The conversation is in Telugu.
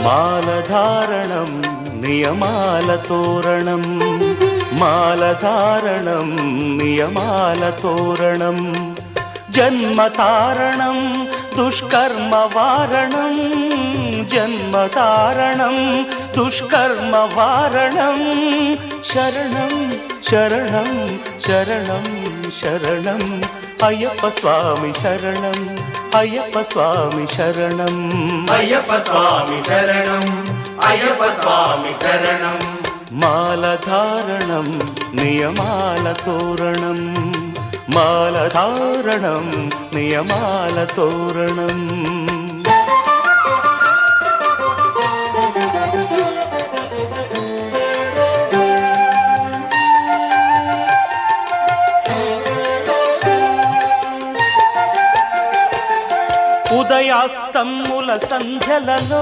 మాలధారణం నియమాల తోరణం, మాలధారణం నియమాల తోరణం, జన్మతారణం దుష్కర్మ వారణం, జన్మతారణం దుష్కర్మ వారణం, శరణం శరణం శరణం శరణం అయ్యప్ప స్వామి శరణం, అయ్యప్ప స్వామి శరణం, అయ్యప్ప స్వామి శరణం, అయ్యప్ప స్వామి శరణం. మాలధారణం నియమాల తోరణం, మాలధారణం నియమాల తోరణం. ఉదయాస్తముల సంధ్యలలో